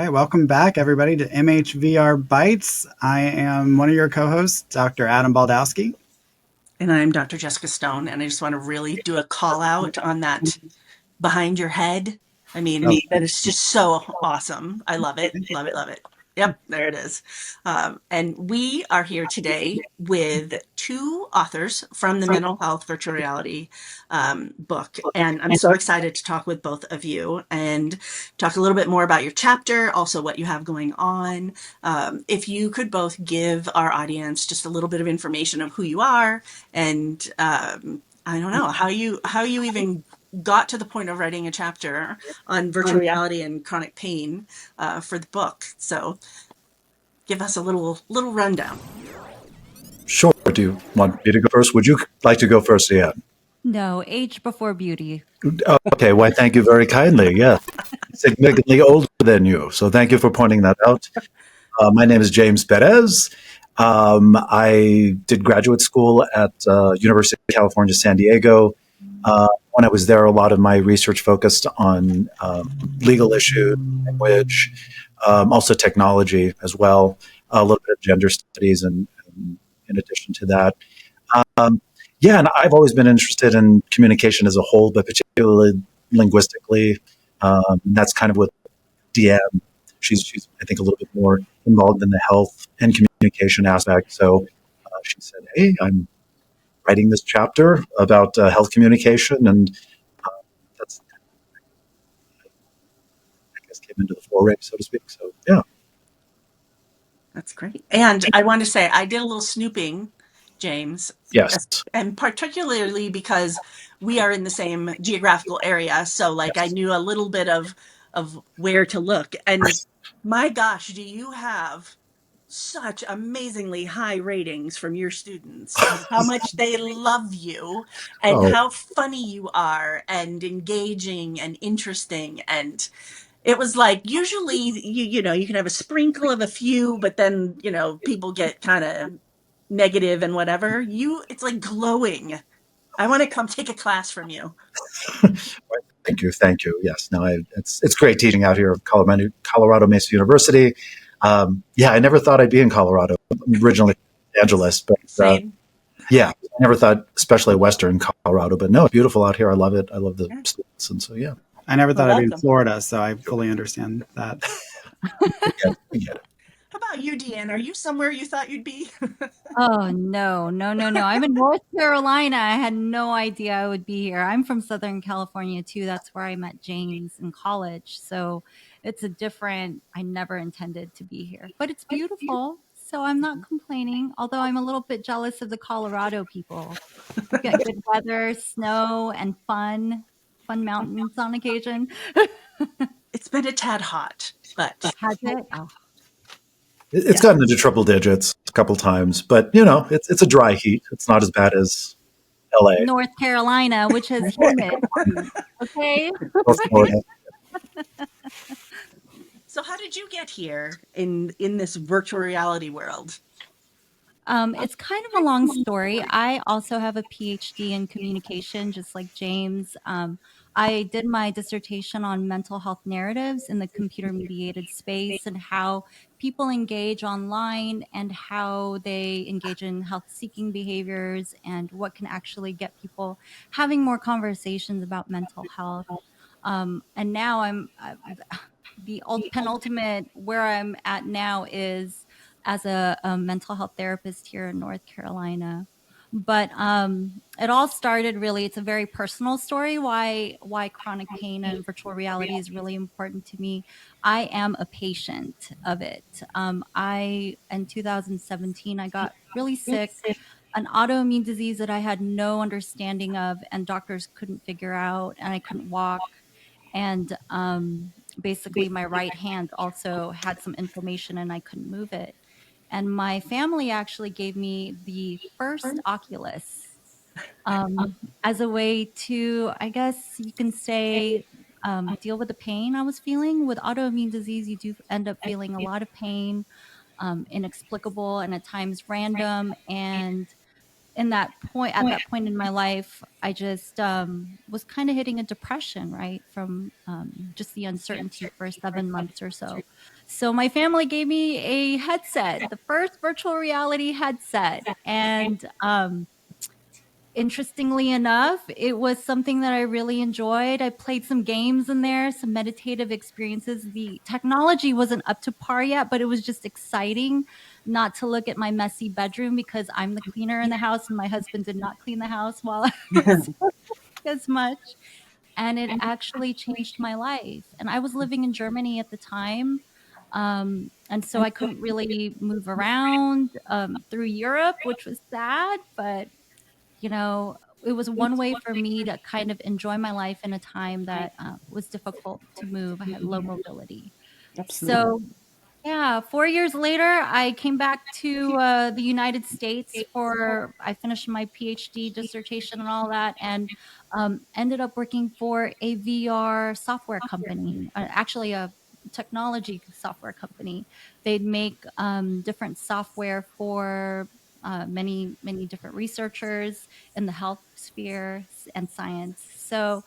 right, welcome back, everybody, to MHVR Bytes. I am one of your co-hosts, Dr. Adam Baldowski. And I'm Dr. Jessica Stone, and I just want to really do a call out on that behind your head. I mean, that is just so awesome. I love it, love it, love it. Yep, there it is. And we are here today with two authors from the Mental Health Virtual Reality book. And I'm so excited to talk with both of you and talk a little bit more about your chapter, also what you have going on. If you could both give our audience just a little bit of information of who you are and I don't know how you even got to the point of writing a chapter on virtual reality and chronic pain for the book. So give us a little rundown. Sure. Do you want me to go first? Would you like to go first, Deanne? No, age before beauty. Okay. Why, thank you very kindly. Yeah. Significantly older than you. So thank you for pointing that out. My name is James Perez. I did graduate school at University of California, San Diego. When I was there, a lot of my research focused on legal issues, language, also technology as well, a little bit of gender studies, and in addition to that. Yeah, and I've always been interested in communication as a whole, but particularly linguistically. That's kind of what Deanne, she's I think a little bit more involved in the health and communication aspect. So she said, "Hey, I'm writing this chapter about health communication," and that's I guess came into the foray, so to speak. So yeah. That's great. And I want to say I did a little snooping, James, Yes. and particularly because we are in the same geographical area. So like I Yes. knew a little bit of where to look. And my gosh, do you have such amazingly high ratings from your students of how much they love you and Oh, how funny you are and engaging and interesting. And it was like usually you can have a sprinkle of a few, but then people get kind of negative and whatever. It's like glowing. I want to come take a class from you. thank you, thank you. Yes, no, it's great teaching out here at Colorado Mesa University. Yeah, I never thought I'd be in Colorado. I'm originally from Los Angeles, but Same. yeah, I never thought, especially Western Colorado. But no, it's beautiful out here. I love it. I love the Yeah. students, and so yeah. I never Well, thought I'd be in welcome. Florida, so I fully understand that. We get it. How about you, Deanne? Are you somewhere you thought you'd be? Oh, no, no, no, no. I'm in North Carolina. I had no idea I would be here. I'm from Southern California too. That's where I met James in college. So it's a different, I never intended to be here, but it's beautiful. So I'm not complaining, although I'm a little bit jealous of the Colorado people. You get good weather, snow, and fun mountains on occasion. It's been a tad hot, but Has it? Oh, It's yeah. gotten into triple digits a couple times, but it's a dry heat. It's not as bad as LA, North Carolina, which is humid. Okay. North Florida. So how did you get here in this virtual reality world? It's kind of a long story. I also have a PhD in communication, just like James. I did my dissertation on mental health narratives in the computer mediated space and how people engage online and how they engage in health seeking behaviors and what can actually get people having more conversations about mental health. And now the penultimate where I'm at now is as a mental health therapist here in North Carolina. But it all started really. It's a very personal story. Why chronic pain and virtual reality is really important to me. I am a patient of it. I in 2017 I got really sick, an autoimmune disease that I had no understanding of, and doctors couldn't figure out, and I couldn't walk, and basically my right hand also had some inflammation and I couldn't move it. And my family actually gave me the first Oculus as a way to, I guess you can say, deal with the pain I was feeling. With autoimmune disease, you do end up feeling a lot of pain, inexplicable and at times random. And in that point at that point in my life, I just was kind of hitting a depression, right, from just the uncertainty for 7 months or so. So my family gave me a headset, the first virtual reality headset, and interestingly enough, it was something that I really enjoyed. I played some games in there, some meditative experiences. The technology wasn't up to par yet, but it was just exciting not to look at my messy bedroom because I'm the cleaner in the house and my husband did not clean the house while I was as much. And it actually changed my life. And I was living in Germany at the time. And so I couldn't really move around through Europe, which was sad, but you know, it was one way for me to kind of enjoy my life in a time that was difficult to move. I had low mobility. Absolutely. So yeah, 4 years later, I came back to, the United States for I finished my PhD dissertation and all that, and, ended up working for a VR software company, actually a technology software company. They'd make, different software for, many, many different researchers in the health sphere and science. So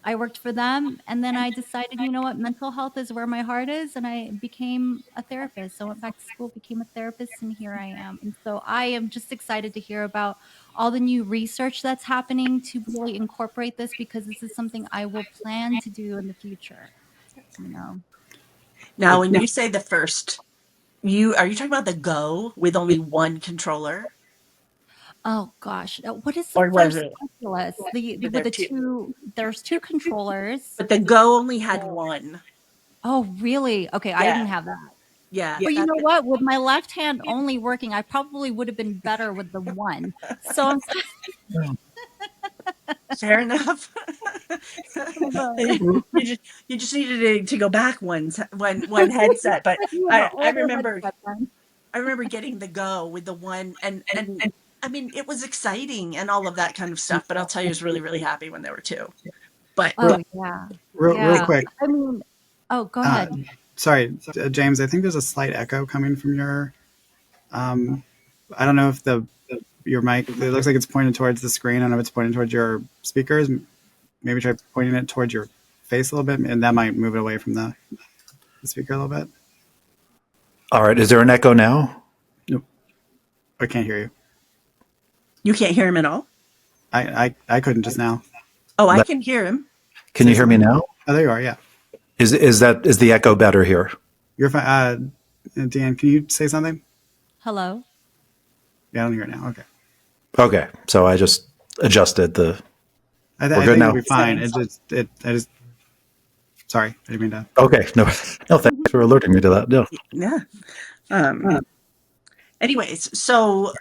I worked for them, and then I decided, you know what, mental health is where my heart is, and I became a therapist. So I went back to school, became a therapist, and here I am. And so I am just excited to hear about all the new research that's happening to really incorporate this because this is something I will plan to do in the future, you know. Now, when you say the first, are you talking about the Go with only one controller, Oh gosh, what is the or was first it Oculus? The with with their the two? two there's two controllers. But the Go only had one. Oh, really? Okay, I didn't Yeah, have that. yeah. But you That know what? With my left hand only working, I probably would have been better with the one. So I'm fair enough. sorry. You just needed to go back one headset. But You have an I older remember headset then. I remember getting the Go with the one, and I mean it was exciting and all of that kind of stuff. But I'll tell you, I was really really happy when there were two. But Real, Oh, yeah. real Yeah. quick. I mean oh, go Uh, ahead. sorry, James. I think there's a slight echo coming from your. Um, I don't know if your mic. It looks like it's pointed towards the screen. I don't know if it's pointed towards your speakers. Maybe try pointing it towards your face a little bit, and that might move it away from the speaker a little bit. All right. Is there an echo now? Nope, I can't hear you. you can't hear him at all. I couldn't just now. Oh, I can hear him. Can you hear me now? Oh, there you are. Yeah, Is the echo better here? you're fine. Deanne, can you say something? Hello? Yeah, I don't hear it now. Okay. Okay. So I just adjusted the. We're I good think now. it'll be fine. I just. Sorry, I didn't mean to. Okay. No. Thanks for alerting me to that. No. Yeah. Anyways, so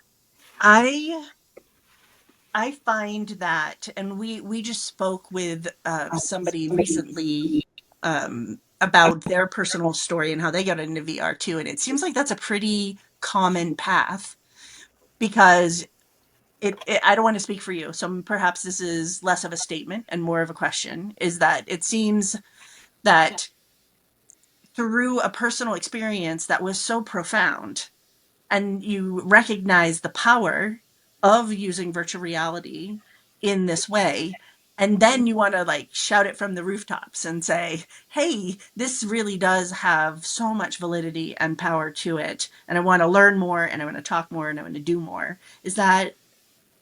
I I find that, and we just spoke with somebody recently about their personal story and how they got into VR too, and it seems like that's a pretty common path because I don't want to speak for you, so perhaps this is less of a statement and more of a question. Is that it seems that through a personal experience that was so profound and you recognize the power of using virtual reality in this way, and then you want to like shout it from the rooftops and say, hey, this really does have so much validity and power to it, and I want to learn more, and I want to talk more, and I want to do more. Is that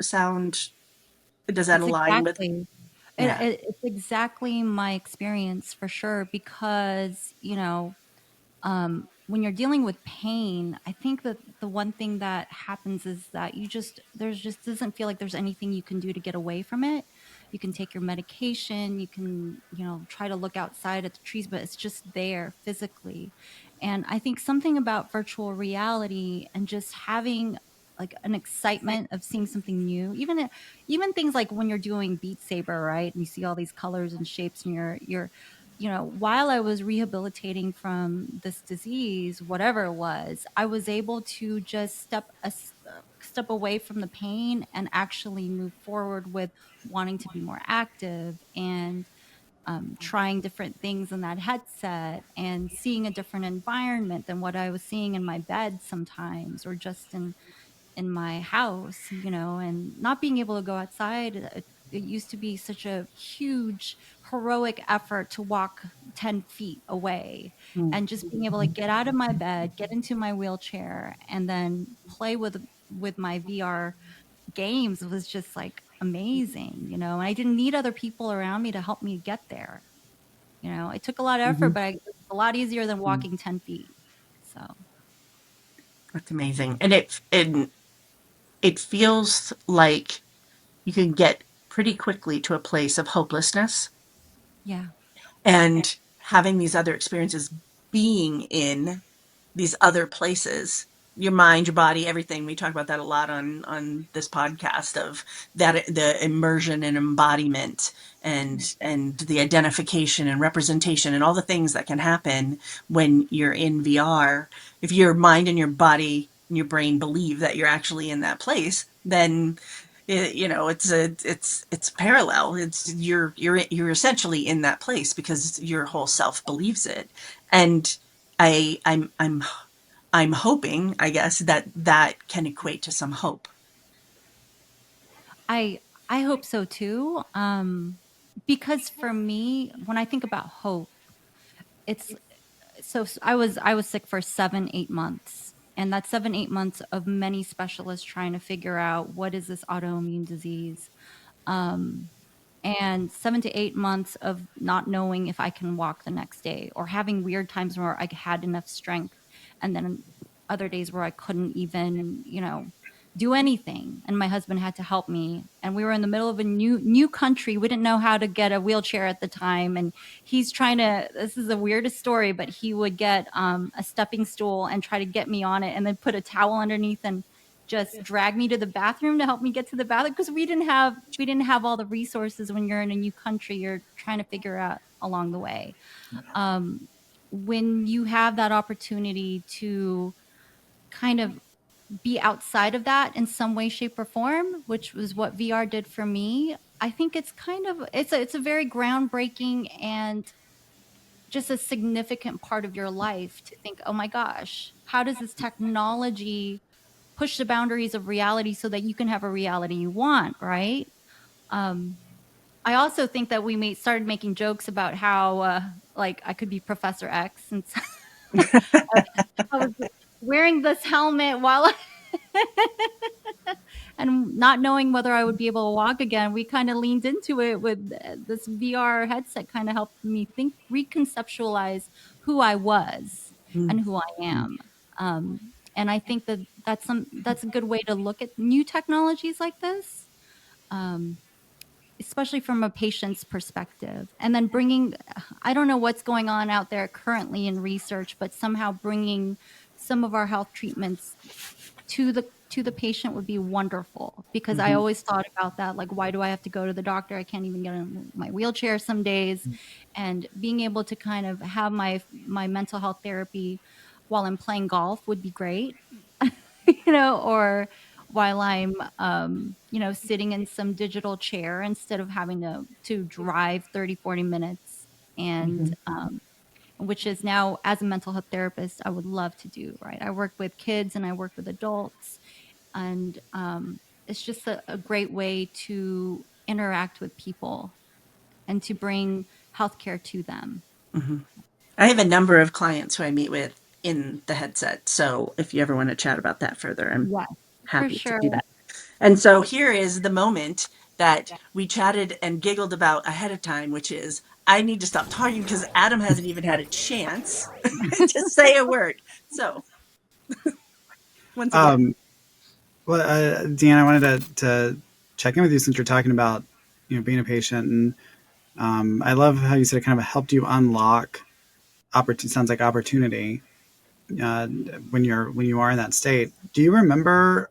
sound does that It's align with? exactly Yeah. it's exactly my experience for sure because, when you're dealing with pain, I think that the one thing that happens is that there's just doesn't feel like there's anything you can do to get away from it. You can take your medication, you can, try to look outside at the trees, but it's just there physically. And I think something about virtual reality and just having like an excitement of seeing something new, even things like when you're doing Beat Saber, right? And you see all these colors and shapes and while I was rehabilitating from this disease, whatever it was, I was able to just step away from the pain and actually move forward with wanting to be more active and trying different things in that headset and seeing a different environment than what I was seeing in my bed sometimes or just in in my house, and not being able to go outside. It used to be such a huge heroic effort to walk 10 feet away, Mm. and just being able to get out of my bed, get into my wheelchair, and then play with my VR games was just like amazing, and I didn't need other people around me to help me get there. It took a lot of effort, Mhm. but it's a lot easier than Mm. walking 10 feet. So That's amazing. And it feels like you can get pretty quickly to a place of hopelessness, yeah. and having these other experiences, being in these other places, your mind, your body, everything. We talk about that a lot on this podcast, of that, the immersion and embodiment, and the identification and representation and all the things that can happen when you're in VR. If your mind and your body and your brain believe that you're actually in that place, then it's parallel. It's you're essentially in that place because your whole self believes it. And I'm hoping, I guess, that that can equate to some hope. I hope so too. Because for me, when I think about hope, it's I was sick for 7, 8 months. And that's 7, 8 months of many specialists trying to figure out what is this autoimmune disease. Um, and 7 to 8 months of not knowing if I can walk the next day, or having weird times where I had enough strength, and then other days where I couldn't even, do anything. And my husband had to help me. And we were in the middle of a new country. We didn't know how to get a wheelchair at the time. And he's trying to, this is the weirdest story, but he would get a stepping stool and try to get me on it, and then put a towel underneath and just drag me to the bathroom to help me get to the bathroom, because we didn't have all the resources. When you're in a new country, you're trying to figure out along the way. um, when you have that opportunity to kind of be outside of that in some way, shape, or form, which was what VR did for me, I think it's a very groundbreaking and just a significant part of your life to think, oh my gosh, how does this technology push the boundaries of reality so that you can have a reality you want, right? Um, I also think that started making jokes about how, like, I could be Professor X, since I was wearing this helmet while and not knowing whether I would be able to walk again. We kind of leaned into it with this VR headset, kind of helped me reconceptualize who I was and Mm. who I am. And I think that that's a good way to look at new technologies like this. Um, Especially from a patient's perspective. And then I don't know what's going on out there currently in research, but somehow bringing some of our health treatments to the patient would be wonderful, because I Mhm. always thought about that. Like, why do I have to go to the doctor? I can't even get in my wheelchair some days. And being able to kind of have my mental health therapy while I'm playing golf would be great. Or while I'm sitting in some digital chair, instead of having to drive 30, 40 minutes. And Mhm. which is now, as a mental health therapist, I would love to do, right? I work with kids and I work with adults, and it's just a great way to interact with people and to bring healthcare to them. Mhm. I have a number of clients who I meet with in the headset. So if you ever want to chat about that further, I'm Yes, for happy to sure. do that. And so here is the moment that we chatted and giggled about ahead of time, which is, I need to stop talking because Adam hasn't even had a chance to say a word. So once again. Um, well, Deanne, I wanted to check in with you since you're talking about being a patient, and I love how you said it kind of helped you unlock opportunity. Sounds like opportunity when you are in that state. Do you remember,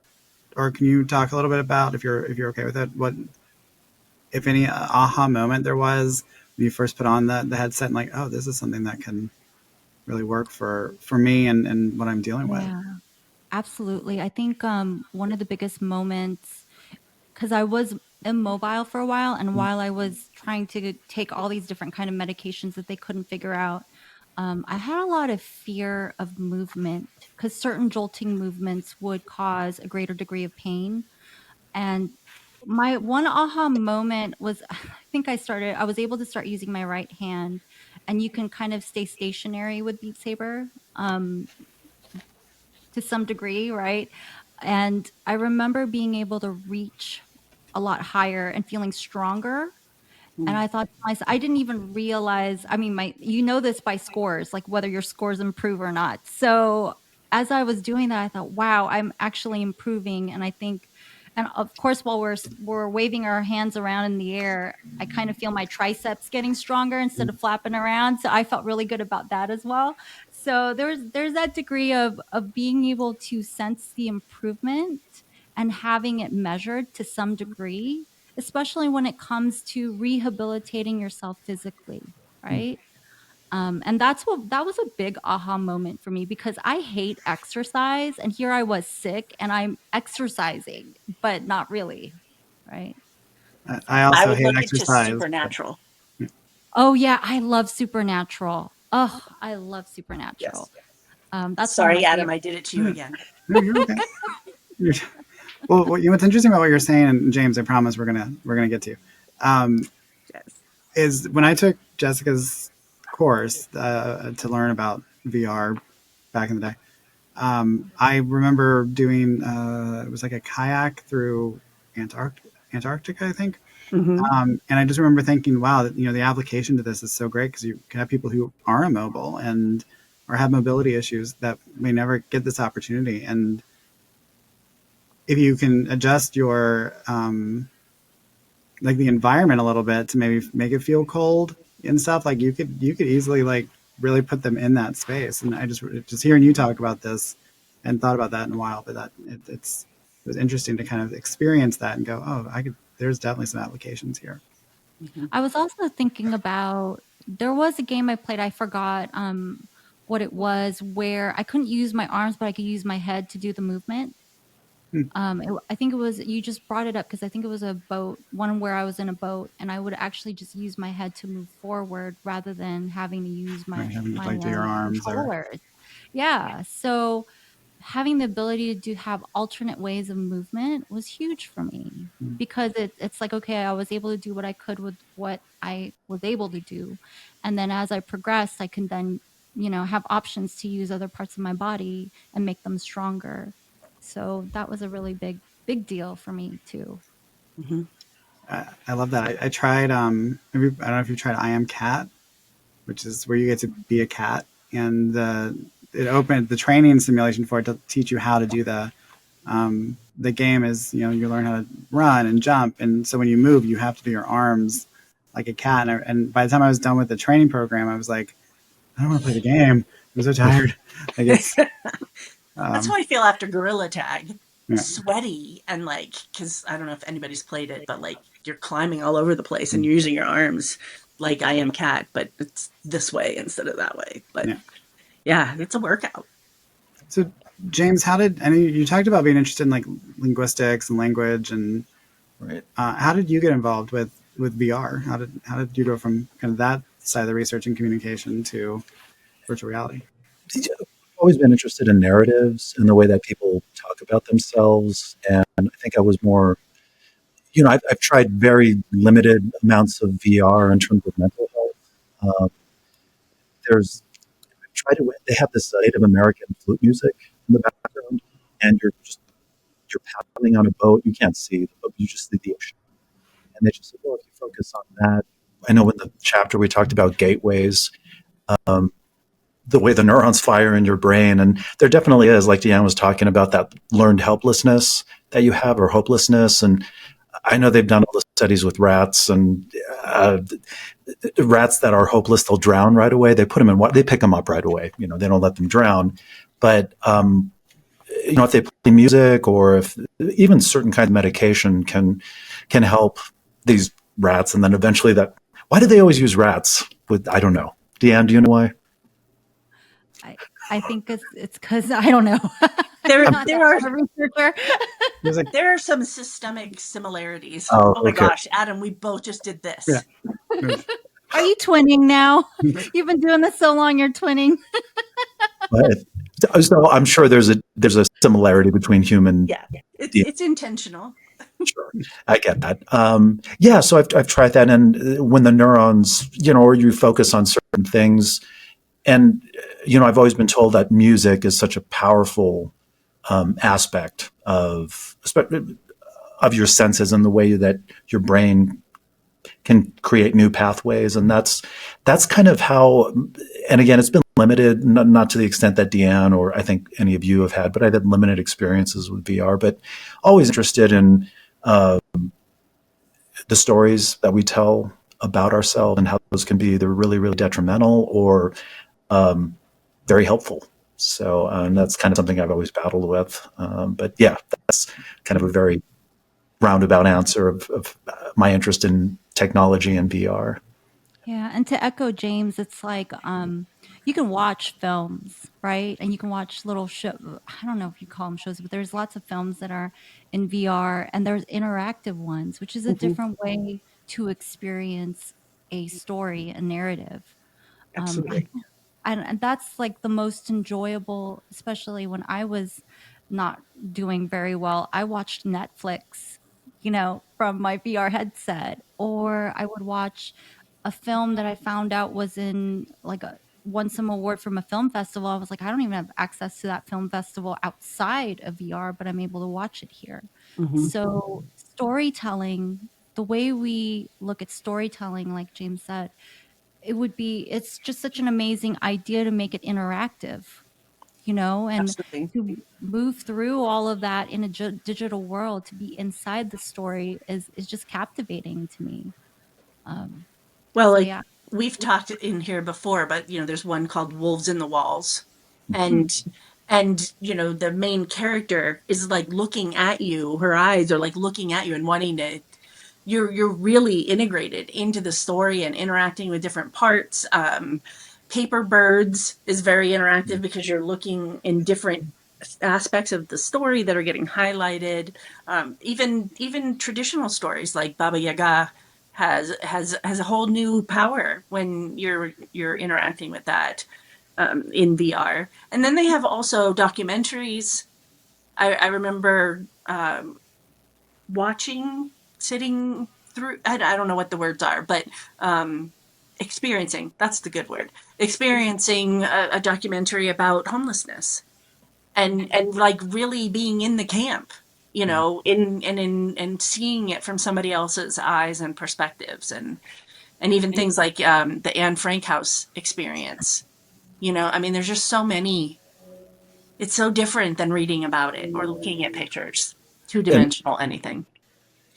or can you talk a little bit about, if you're okay with it, what, if any, aha moment there was when you first put on the headset and like, oh, this is something that can really work for me and what I'm dealing with. Yeah, absolutely. I think one of the biggest moments, because I was immobile for a while, and while I was trying to take all these different kind of medications that they couldn't figure out, I had a lot of fear of movement because certain jolting movements would cause a greater degree of pain. And my one aha moment was I think I was able to start using my right hand, and you can kind of stay stationary with Beat Saber to some degree, right? And I remember being able to reach a lot higher and feeling stronger. And Mm. I thought to myself, I didn't even realize, I mean, you know this by scores, like whether your scores improve or not. So as I was doing that, I thought, wow, I'm actually improving. And I think, and of course, while we're waving our hands around in the air, I kind of feel my triceps getting stronger instead of flapping around. So I felt really good about that as well. So there's that degree of being able to sense the improvement and having it measured to some degree, especially when it comes to rehabilitating yourself physically, right? And that was a big aha moment for me because I hate exercise, and here I was sick and I'm exercising, but not really, right? I I also would hate look into exercise. Supernatural. Oh yeah, I love Supernatural. Oh, I love Supernatural. Yes. That's one of Sorry, my Adam, favorite. I did it to you again. No, you're okay. You're, well, what's interesting about what you're saying, and James, I promise we're gonna get to, um, Yes. is when I took Jessica's course to learn about VR back in the day. I remember doing it was like a kayak through Antarctica, I think. Mm-hmm. And I just remember thinking, wow, the application to this is so great because you can have people who are immobile and or have mobility issues that may never get this opportunity. And if you can adjust your like the environment a little bit to maybe make it feel cold and stuff, like you could easily like really put them in that space. And I just hearing you talk about this and thought about that in a while, but it was interesting to kind of experience that and go, oh, there's definitely some applications here. Mm-hmm. I was also thinking about there was a game I played, I forgot what it was, where I couldn't use my arms, but I could use my head to do the movement. Hmm. I think it was you just brought it up because I think it was a boat, one where I was in a boat, and I would actually just use my head to move forward rather than having to use Right, my having to my like do your arms or controllers. Yeah, so having the ability to have alternate ways of movement was huge for me because it's like, okay, I was able to do what I could with what I was able to do. And then as I progressed, I can then, have options to use other parts of my body and make them stronger. So that was a really big deal for me too. Mm-hmm. I love that. I tried. I don't know if you tried I Am Cat, which is where you get to be a cat, and it opened the training simulation for it to teach you how to do the game is you learn how to run and jump, and so when you move, you have to do your arms like a cat. And by the time I was done with the training program, I was like, I don't want to play the game. I'm so tired. Like it's That's how um, I feel after Gorilla Tag. yeah. Sweaty and like, because I don't know if anybody's played it, but like you're climbing all over the place and you're using your arms like I Am Cat, but it's this way instead of that way. But Yeah. yeah, it's a workout. So James, how did I know you talked about being interested in like linguistics and language, and Right. how did you get involved with VR? How did you go from kind of that side of the research and communication to virtual reality? I've always been interested in narratives and the way that people talk about themselves. And I think I was more, I've tried very limited amounts of VR in terms of mental health. There's, I've tried to, they have this Native American flute music in the background, and you're paddling on a boat. You can't see the boat, you just see the ocean. And they just said, well, if you focus on that. I know in the chapter we talked about gateways, um, the way the neurons fire in your brain. And there definitely is, like Deanne was talking about, that learned helplessness that you have, or hopelessness. And I know they've done all the studies with rats, and rats that are hopeless, they'll drown right away. They put them in water, they pick them up right away. They don't let them drown. But, if they play music, or if even certain kind of medication can help these rats. And then eventually why do they always use rats I don't know. Deanne, do you know why? I think it's because I don't know. There, I'm not there that are kind of researcher. There's like there are some systemic similarities. Oh, Oh my okay. gosh, Adam, we both just did yeah, this. Are you twinning now? You've been doing this so long, you're twinning. But, so I'm sure there's a similarity between human. Yeah, DNA. it's intentional. Sure, I get that. Yeah, so I've tried that, and when the neurons, or you focus on certain things, and I've always been told that music is such a powerful aspect of your senses and the way that your brain can create new pathways, and that's kind of how. And again, it's been limited, not to the extent that Deanne or I think any of you have had, but I had limited experiences with VR. But always interested in the stories that we tell about ourselves and how those can be either really, really detrimental or very helpful. So and that's kind of something I've always battled with. But yeah, that's kind of a very roundabout answer of my interest in technology and VR. Yeah, and to echo James, it's like you can watch films, right? And you can watch little show. I don't know if you call them shows, but there's lots of films that are in VR, and there's interactive ones, which is a different way to experience a story, a narrative. Absolutely. And that's like the most enjoyable, especially when I was not doing very well. I watched Netflix, from my VR headset, or I would watch a film that I found out was in like won some award from a film festival. I was like, I don't even have access to that film festival outside of VR, but I'm able to watch it here. So storytelling, the way we look at storytelling, like James said, it's just such an amazing idea to make it interactive, and Absolutely. to move through all of that in a digital world, to be inside the story is just captivating to me. Well, So like yeah. we've talked in here before, but there's one called Wolves in the Walls, and the main character is like looking at you. Her eyes are like looking at you and wanting to. You're really integrated into the story and interacting with different parts. Paper Birds is very interactive because you're looking in different aspects of the story that are getting highlighted. Even traditional stories like Baba Yaga has a whole new power when you're interacting with that in VR. And then they have also documentaries. I remember watching, sitting through. I don't know what the words are, but experiencing. That's the good word. Experiencing a documentary about homelessness and like really being in the camp, in seeing it from somebody else's eyes and perspectives, and even things like the Anne Frank House experience. I mean, there's just so many. It's so different than reading about it or looking at pictures, two And dimensional anything.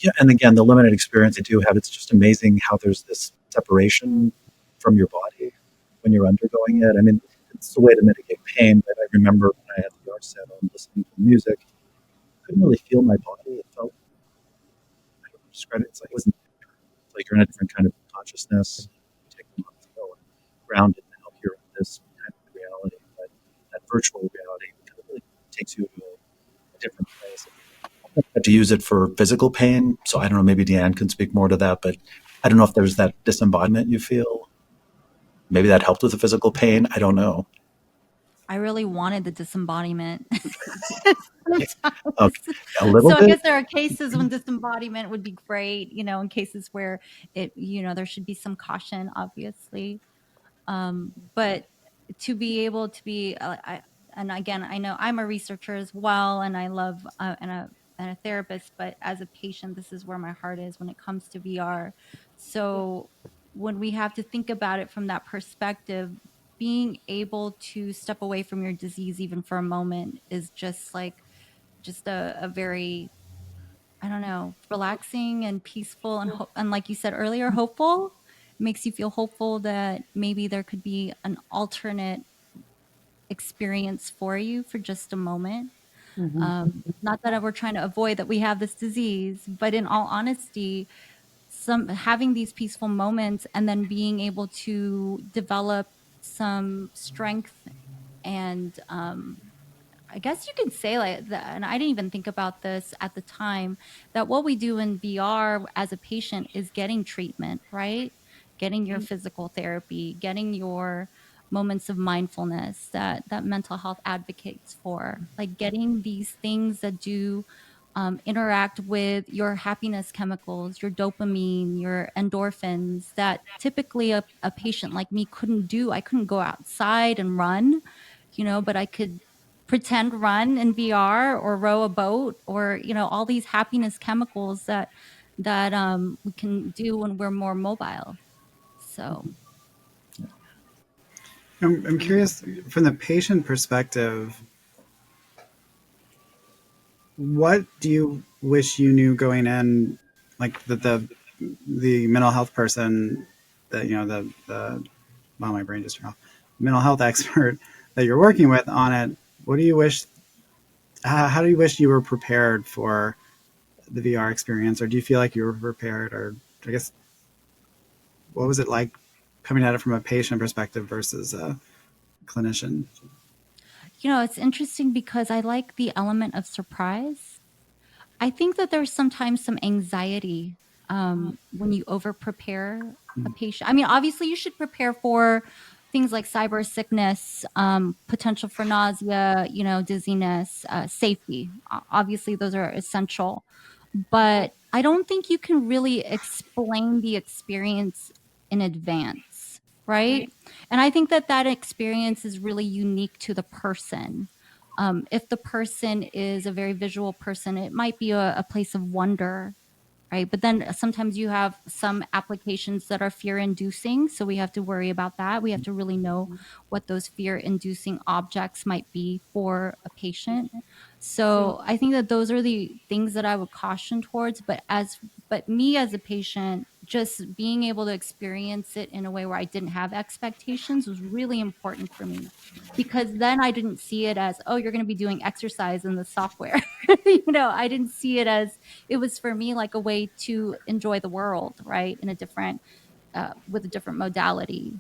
yeah, and again, the limited experience I do have, it's just amazing how there's this separation from your body when you're undergoing it. I mean, it's a way to mitigate pain. But I remember when I had the VR set on, listening to music, I couldn't really feel my body. It felt, I don't know, describe it. It's like it wasn't there. It's like you're in a different kind of consciousness. You take a moment to go and ground it now you're in this kind of reality. But that virtual reality kind of really takes you to a different place. Had to use it for physical pain. So I don't know, maybe Deanne can speak more to that, but I don't know if there's that disembodiment you feel. Maybe that helped with the physical pain. I don't know. I really wanted the disembodiment. Okay, Sometimes. a little So I bit. guess there are cases when disembodiment would be great, in cases where there should be some caution, obviously. But to be able to be, and again, I know I'm a researcher as well, and I love and a therapist, but as a patient, this is where my heart is when it comes to VR. So when we have to think about it from that perspective, being able to step away from your disease even for a moment is just a very, I don't know, relaxing and peaceful and like you said earlier, hopeful. It makes you feel hopeful that maybe there could be an alternate experience for you for just a moment. Not that we're trying to avoid that we have this disease, but in all honesty, having these peaceful moments and then being able to develop some strength and I guess you could say like that, and I didn't even think about this at the time, that what we do in VR as a patient is getting treatment, right? getting your physical therapy, getting your moments of mindfulness that mental health advocates for, like getting these things that do interact with your happiness chemicals, your dopamine, your endorphins that typically a patient like me couldn't do. I couldn't go outside and run, but I could pretend run in VR or row a boat or, all these happiness chemicals that we can do when we're more mobile. So I'm curious from the patient perspective, what do you wish you knew going in, like the mental health person that the wow, my brain just turned off, mental health expert that you're working with on it? What do you wish? How do you wish you were prepared for the VR experience, or do you feel like you were prepared? Or I guess what was it like coming at it from a patient perspective versus a clinician? it's interesting because I like the element of surprise. I think that there's sometimes some anxiety when you over prepare a patient. I mean, obviously, you should prepare for things like cyber sickness, potential for nausea, dizziness, safety. Obviously, those are essential. But I don't think you can really explain the experience in advance, right? And I think that experience is really unique to the person. If the person is a very visual person, it might be a place of wonder, right? But then sometimes you have some applications that are fear inducing. So we have to worry about that. We have to really know what those fear inducing objects might be for a patient. So I think that those are the things that I would caution towards. But me as a patient, just being able to experience it in a way where I didn't have expectations was really important for me, because then I didn't see it as, oh, you're going to be doing exercise in the software. I didn't see it as, it was for me like a way to enjoy the world, right? In a different, with a different modality.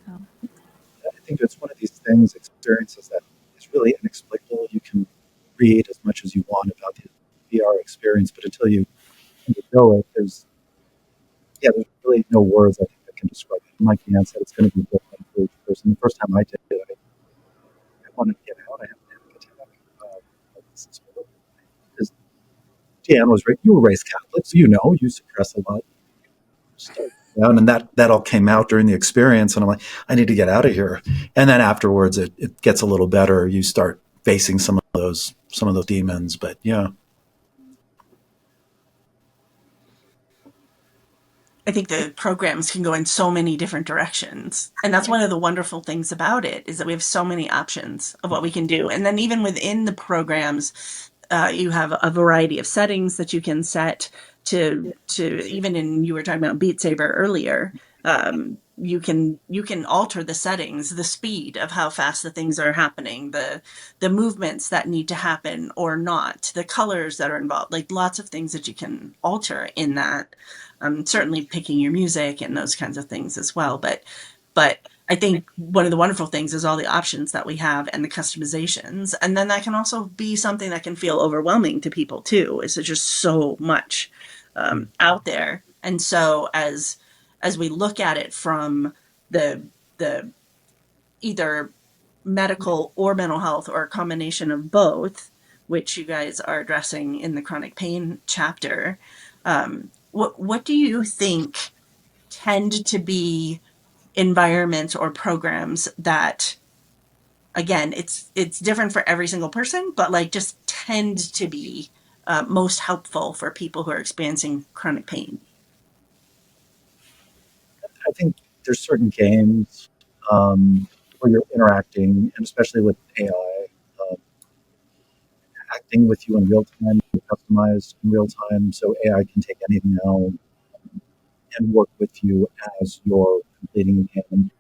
So. I think it's one of these things, experiences that is really inexplicable. You can read as much as you want about the VR experience, but until you undergo it, there's really no words I think that can describe it. Like Deanne said, it's going to be different for each person. The first time I did it, I wanted to get out. I had a panic attack. This is horrible. Because Deanne was right. You were raised Catholic, so you suppress a lot. Down, and that all came out during the experience, and I'm like, I need to get out of here. And then afterwards, it gets a little better. You start facing some of those demons, but yeah. I think the programs can go in so many different directions. And that's one of the wonderful things about it, is that we have so many options of what we can do. And then even within the programs, you have a variety of settings that you can set to even you were talking about Beat Saber earlier. You can alter the settings, the speed of how fast the things are happening, the movements that need to happen or not, the colors that are involved, like lots of things that you can alter in that. Certainly picking your music and those kinds of things as well. But I think one of the wonderful things is all the options that we have and the customizations. And then that can also be something that can feel overwhelming to people too. Is just so much out there. And so as we look at it from the either medical or mental health or a combination of both, which you guys are addressing in the chronic pain chapter, what do you think tend to be environments or programs that, again, it's different for every single person, but like just tend to be most helpful for people who are experiencing chronic pain? I think there's certain games where you're interacting, and especially with AI, acting with you in real time, customized in real time, so AI can take anything now and work with you as you're completing the game.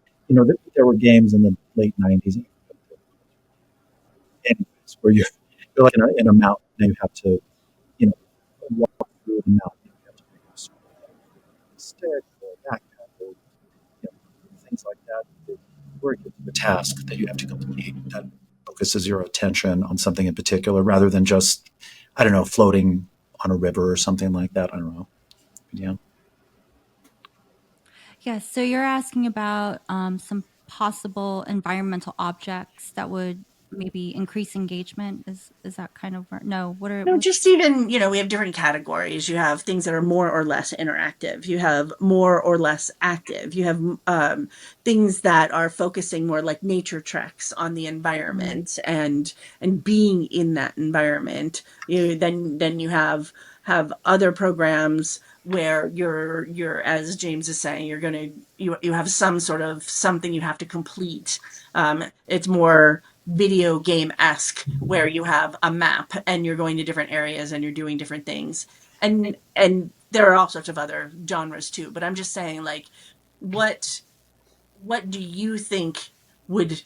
There were games in the late '90s, anyways, where you're like in a mountain and you have to, walk through the mountain. You have to pick up a stick or a backpack or things like that. Where it gives you a task that you have to complete that focuses your attention on something in particular, rather than just, I don't know, floating on a river or something like that. I don't know. Yeah. Yes. So you're asking about some possible environmental objects that would maybe increase engagement. Is that kind of no? What are No, what? just even, we have different categories. You have things that are more or less interactive. You have more or less active. You have things that are focusing more like nature treks on the environment and being in that environment. Then you have other programs where you're as James is saying, you have some sort of something you have to complete. It's more video game-esque where you have a map and you're going to different areas and you're doing different things. And there are all sorts of other genres too, but I'm just saying, like, what what do you think would,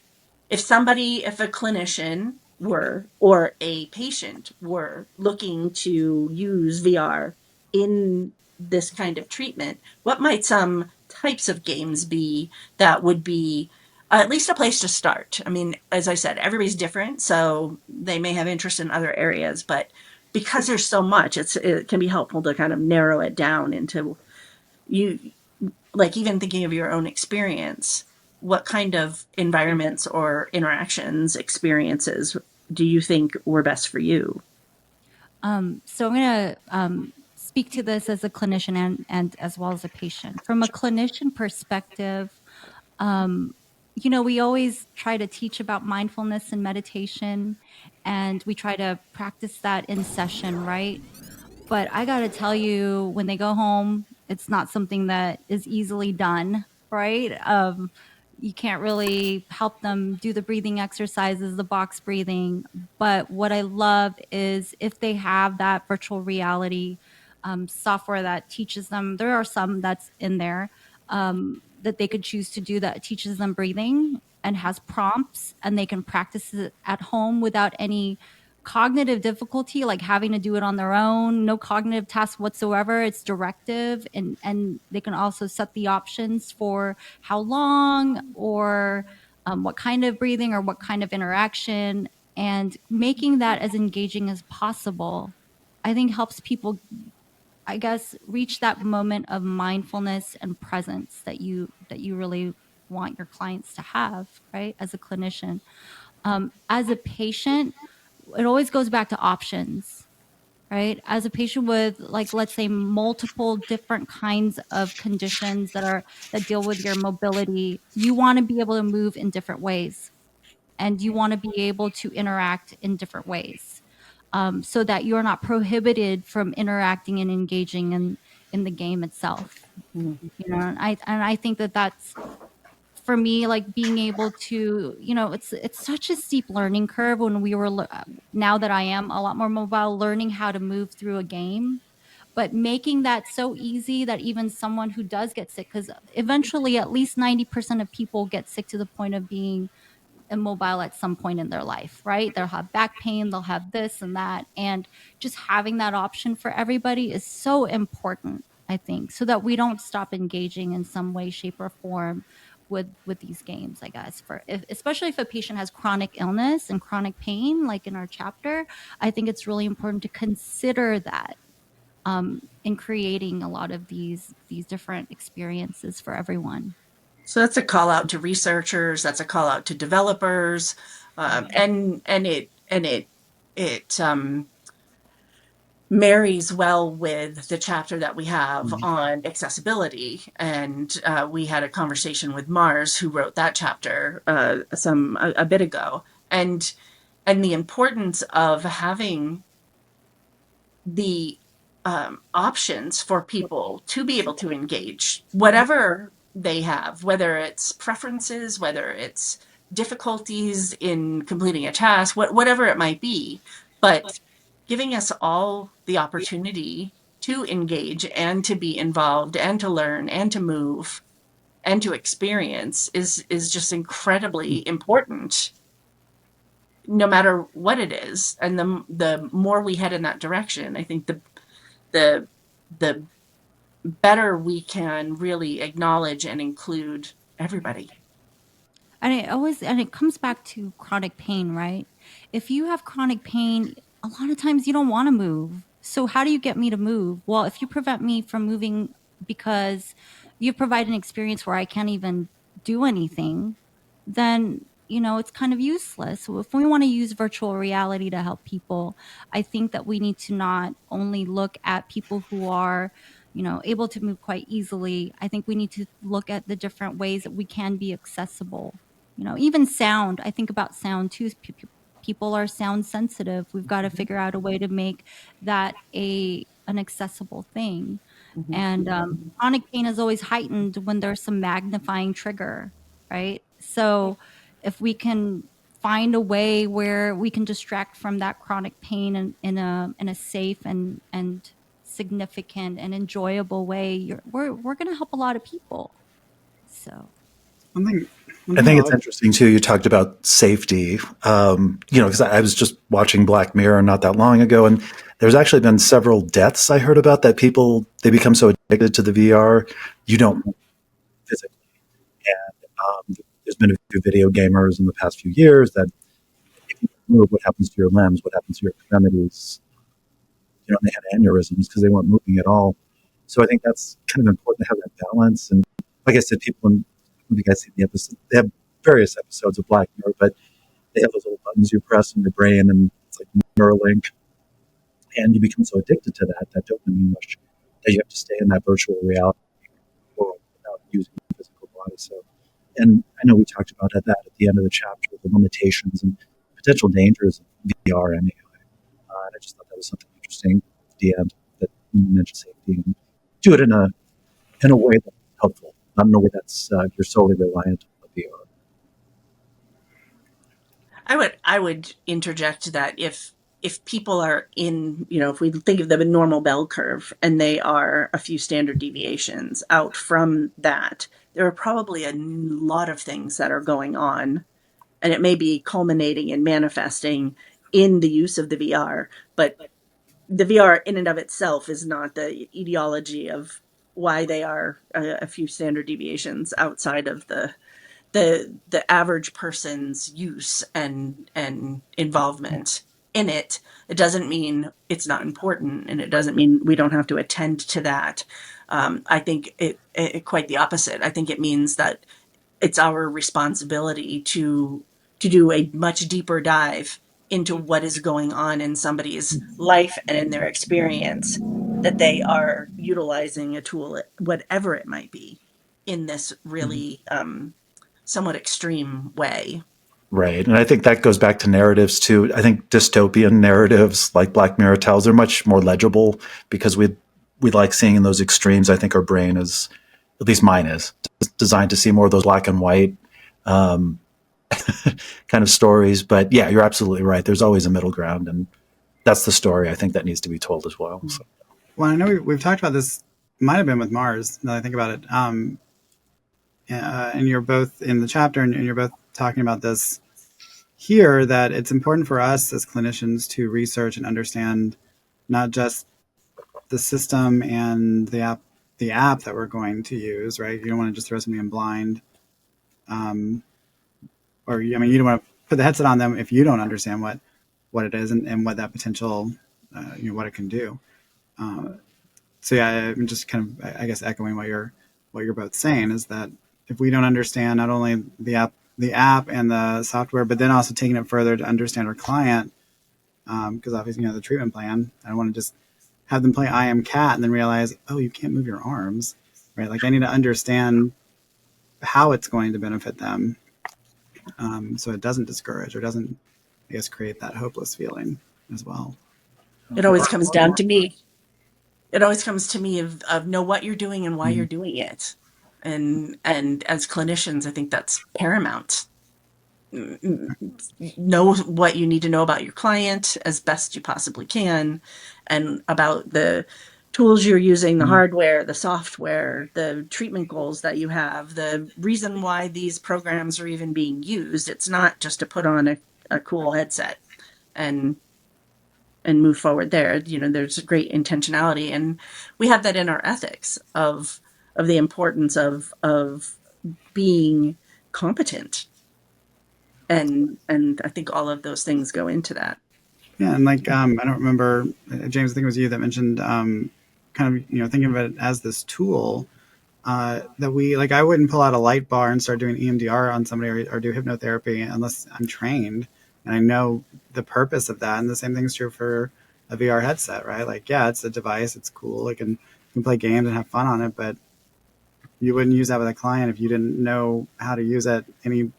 if a clinician were or a patient were looking to use VR in this kind of treatment, what might some types of games be that would be at least a place to start? I mean, as I said, everybody's different, so they may have interest in other areas, but because there's so much, it can be helpful to kind of narrow it down into, you like, even thinking of your own experience, what kind of environments or interactions, experiences do you think were best for you? So I'm going to speak to this as a clinician and as well as a patient. From a clinician perspective, we always try to teach about mindfulness and meditation, and we try to practice that in session, right? But I got to tell you, when they go home, it's not something that is easily done, right? You can't really help them do the breathing exercises, the box breathing. But what I love is if they have that virtual reality software that teaches them, there are some that's in there that they could choose to do that teaches them breathing and has prompts, and they can practice it at home without any cognitive difficulty, like having to do it on their own, no cognitive task whatsoever. It's directive, and they can also set the options for how long or what kind of breathing or what kind of interaction, and making that as engaging as possible, I think helps people, I guess, reach that moment of mindfulness and presence that you really want your clients to have, right, as a clinician. As a patient, it always goes back to options, right? As a patient with, like, let's say multiple different kinds of conditions that deal with your mobility, you want to be able to move in different ways, and you want to be able to interact in different ways, so that you're not prohibited from interacting and engaging in the game itself. Mm. And I think that that's, for me, like, being able to, it's such a steep learning curve when we were now that I am a lot more mobile, learning how to move through a game, but making that so easy that even someone who does get sick, because eventually at least 90% of people get sick to the point of being immobile at some point in their life, right? They'll have back pain, they'll have this and that. And just having that option for everybody is so important, I think, so that we don't stop engaging in some way, shape, or form with these games, I guess, especially if a patient has chronic illness and chronic pain, like in our chapter. I think it's really important to consider that in creating a lot of these different experiences for everyone. So that's a call out to researchers. That's a call out to developers, and it marries well with the chapter that we have on accessibility. And we had a conversation with Mars, who wrote that chapter a bit ago, and the importance of having the options for people to be able to engage, whatever they have, whether it's preferences, whether it's difficulties in completing a task, whatever it might be, but giving us all the opportunity to engage and to be involved and to learn and to move and to experience is just incredibly important, no matter what it is. And the more we head in that direction, I think the the better we can really acknowledge and include everybody. And it comes back to chronic pain, right? If you have chronic pain, a lot of times you don't want to move. So how do you get me to move? Well, if you prevent me from moving because you provide an experience where I can't even do anything, then it's kind of useless. So if we want to use virtual reality to help people, I think that we need to not only look at people who are able to move quite easily. I think we need to look at the different ways that we can be accessible. Even sound. I think about sound too. People are sound sensitive. We've got to figure out a way to make that an accessible thing. Mhm. And chronic pain is always heightened when there's some magnifying trigger, right? So if we can find a way where we can distract from that chronic pain in a safe and significant and enjoyable way, we're going to help a lot of people. So One thing, I think it's interesting too. You talked about safety, because I was just watching Black Mirror not that long ago, and there's actually been several deaths I heard about that they become so addicted to the VR, you don't move physically. And there's been a few video gamers in the past few years that if you don't move, what happens to your limbs? What happens to your extremities? They had aneurysms because they weren't moving at all. So I think that's kind of important to have that balance. And like I said, people I think I see the episode. They have various episodes of Black Mirror, but they have those little buttons you press in your brain, and it's like Neuralink, and you become so addicted to that dopamine rush that you have to stay in that virtual reality world without using your physical body. So, and I know we talked about that at the end of the chapter, the limitations and potential dangers of VR and AI. And I just thought that was something interesting at the end that you mentioned safety and do it in a way that's helpful. Not in a way that's you're solely reliant on the VR. I would interject that if people are in, if we think of the normal bell curve and they are a few standard deviations out from that, there are probably a lot of things that are going on, and it may be culminating and manifesting in the use of the VR, but the VR in and of itself is not the etiology of why they are a few standard deviations outside of the average person's use and involvement in it. It doesn't mean it's not important, and it doesn't mean we don't have to attend to that. I think it quite the opposite. I think it means that it's our responsibility to do a much deeper dive into what is going on in somebody's life and in their experience, that they are utilizing a tool, whatever it might be, in this really somewhat extreme way. Right. And I think that goes back to narratives too. I think dystopian narratives like Black Mirror tells are much more legible because we like seeing in those extremes. I think our brain is, at least mine is, designed to see more of those black and white kind of stories. But yeah, you're absolutely right. There's always a middle ground, and that's the story I think that needs to be told as well. So. Well, I know we've talked about this. Might have been with Mars. Now that I think about it, and you're both in the chapter, and you're both talking about this here, that it's important for us as clinicians to research and understand not just the system and the app that we're going to use, right? You don't want to just throw something in blind, or you don't want to put the headset on them if you don't understand what it is and what that potential, what it can do. So yeah, I'm just kind of, I guess, echoing what you're both saying, is that if we don't understand not only the app and the software, but then also taking it further to understand our client, because obviously, the treatment plan, I don't want to just have them play I Am Cat and then realize, oh, you can't move your arms, right? Like I need to understand how it's going to benefit them, so it doesn't discourage or doesn't, I guess, create that hopeless feeling as well. It always comes down to me. It always comes to me of know what you're doing and why you're doing it. And as clinicians, I think that's paramount. Know what you need to know about your client as best you possibly can, and about the tools you're using, the hardware, the software, the treatment goals that you have, the reason why these programs are even being used. It's not just to put on a cool headset and move forward there. There's great intentionality, and we have that in our ethics of the importance of being competent. And I think all of those things go into that. Yeah, and like I don't remember, James, I think it was you that mentioned kind of thinking of it as this tool. that we like. I wouldn't pull out a light bar and start doing EMDR on somebody or do hypnotherapy unless I'm trained and I know the purpose of that. And the same thing's true for a VR headset, right? Like, yeah, it's a device, it's cool, you can play games and have fun on it, but you wouldn't use that with a client if you didn't know how to use it any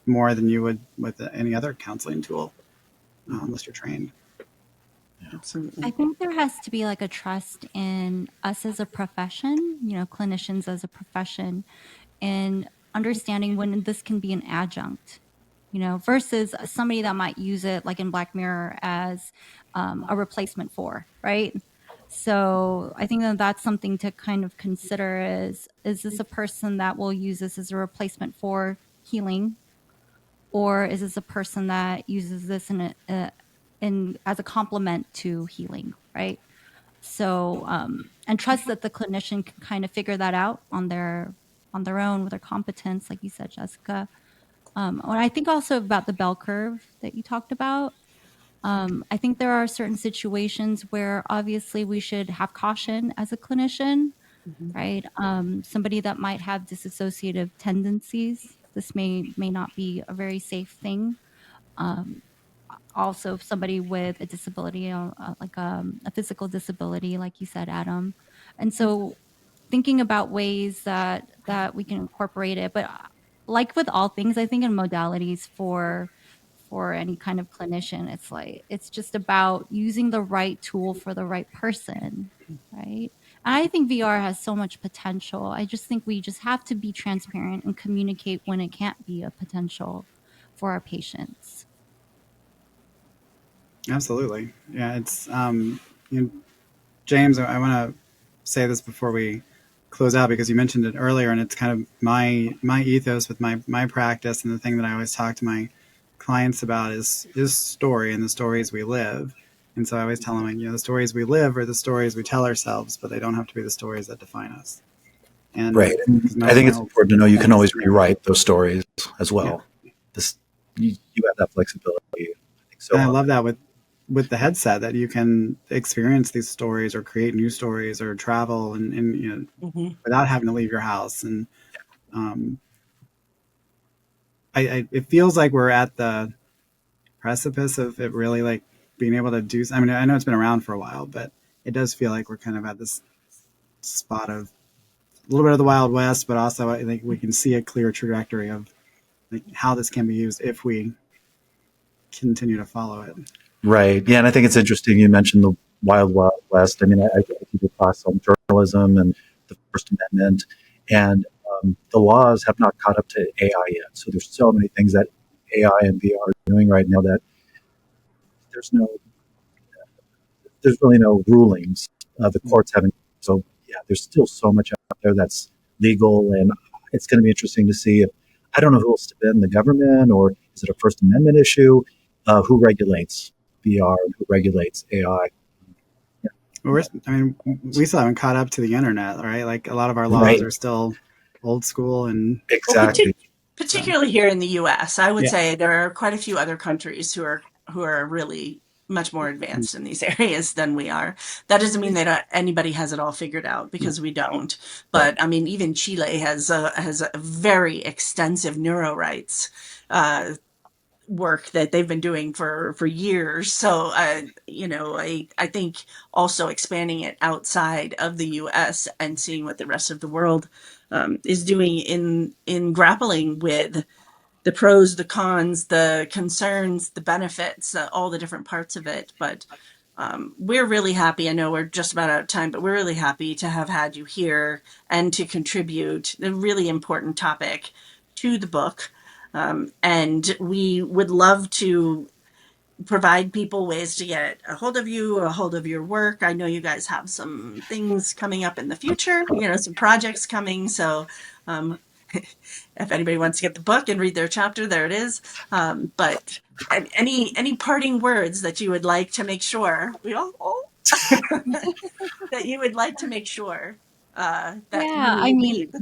more than you would with any other counseling tool, unless you're trained. Absolutely. I think there has to be like a trust in us as a profession, clinicians as a profession, and understanding when this can be an adjunct, versus somebody that might use it, like in Black Mirror, as a replacement for, right? So I think that that's something to kind of consider is this a person that will use this as a replacement for healing? Or is this a person that uses this in as a complement to healing, right? So, and trust that the clinician can kind of figure that out on their own with their competence, like you said, Jessica. And I think also about the bell curve that you talked about. I think there are certain situations where obviously we should have caution as a clinician, right? Somebody that might have dissociative tendencies, this may not be a very safe thing. Also, somebody with a disability, like a physical disability, like you said, Adam. And so thinking about ways that we can incorporate it, but like with all things, I think in modalities for any kind of clinician, it's just about using the right tool for the right person, right? And I think VR has so much potential. I just think we just have to be transparent and communicate when it can't be a potential for our patients. Absolutely. Yeah, it's James, I want to say this before we close out because you mentioned it earlier, and it's kind of my ethos with my practice, and the thing that I always talk to my clients about is story and the stories we live. And so I always tell them, the stories we live are the stories we tell ourselves, but they don't have to be the stories that define us. And Right. I think it's important to know you can always rewrite those stories as well. Yeah. You have that flexibility. I think so. And I love that with the headset, that you can experience these stories or create new stories or travel and without having to leave your house. And it feels like we're at the precipice of it really like being able to do. I mean, I know it's been around for a while, but it does feel like we're kind of at this spot of a little bit of the Wild West, but also I think we can see a clear trajectory of like how this can be used if we continue to follow it. Right. Yeah. And I think it's interesting. You mentioned the Wild West. I mean, I teach a class on journalism and the First Amendment, and the laws have not caught up to AI yet. So there's so many things that AI and VR are doing right now that there's really no rulings. The courts haven't. So yeah, there's still so much out there that's legal, and it's going to be interesting to see if, I don't know who will step in, the government, or is it a First Amendment issue? Who regulates VR and who regulates AI? Yeah. Well, we still haven't caught up to the internet, right? Like a lot of our laws are still old school and exactly. Particularly here in the U.S., I would say there are quite a few other countries who are really much more advanced in these areas than we are. That doesn't mean that anybody has it all figured out, because we don't. But I mean, even Chile has a very extensive neuro rights work that they've been doing for years. So, I think also expanding it outside of the U.S. and seeing what the rest of the world is doing in grappling with the pros, the cons, the concerns, the benefits, all the different parts of it. But we're really happy. I know we're just about out of time, but we're really happy to have had you here and to contribute a really important topic to the book. And we would love to provide people ways to get a hold of you, a hold of your work. I know you guys have some things coming up in the future, some projects coming. So if anybody wants to get the book and read their chapter, there it is. But any parting words that you would like to make sure that you would like to make sure that leave.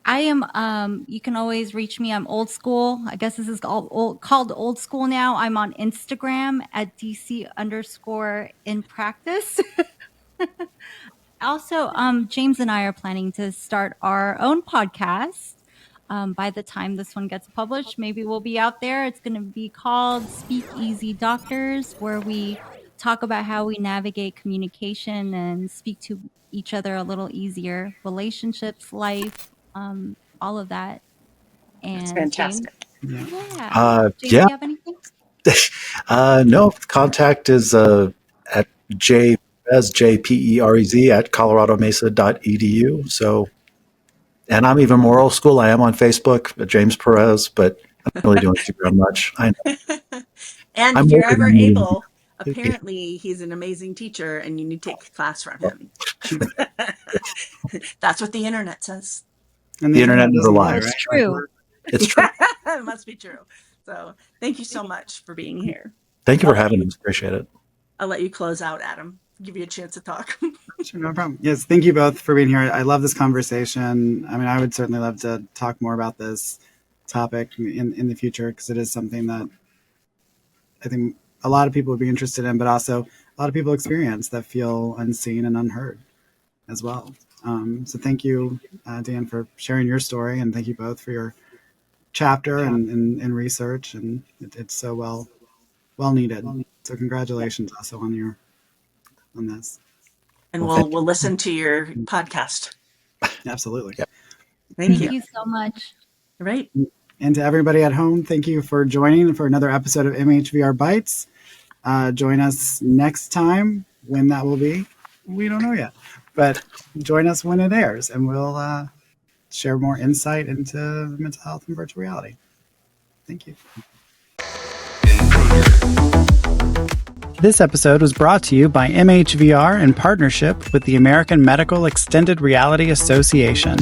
I am, you can always reach me. I'm old school. I guess this is called old school now. I'm on Instagram at DC_in practice. Also, James and I are planning to start our own podcast. By the time this one gets published, maybe we'll be out there. It's going to be called Speak Easy Doctors, where we talk about how we navigate communication and speak to each other a little easier, relationships, life, all of that. And It's fantastic. James, Yeah. James, do you have anything? No, contact is at JPEREZ at coloradomesa.edu. So, and I'm even more old school. I am on Facebook, James Perez, but I don't really do Instagram much. I know. And I'm if you're older ever than you. able, apparently he's an amazing teacher and you need to take a class from him. That's what the internet says. And The internet never doesn't lie, lies. right? It's true. It's true. It must be true. So thank you so much for being here. Thank you for having us. Appreciate it. I'll let you close out, Adam. Give you a chance to talk. Sure, no problem. Yes, thank you both for being here. I love this conversation. I mean, I would certainly love to talk more about this topic in the future, because it is something that I think a lot of people would be interested in, but also a lot of people experience that feel unseen and unheard as well. So thank you, Dan, for sharing your story, and thank you both for your chapter and research, and it's so well needed. So congratulations also on this. And we'll listen to your podcast. Absolutely. Yeah. Thank Thank you. you so much. All right. And to everybody at home, thank you for joining for another episode of MHVR Bytes. Join us next time. When that will be, we don't know yet. But join us when it airs, and we'll share more insight into mental health and virtual reality. Thank you. This episode was brought to you by MHVR in partnership with the American Medical Extended Reality Association.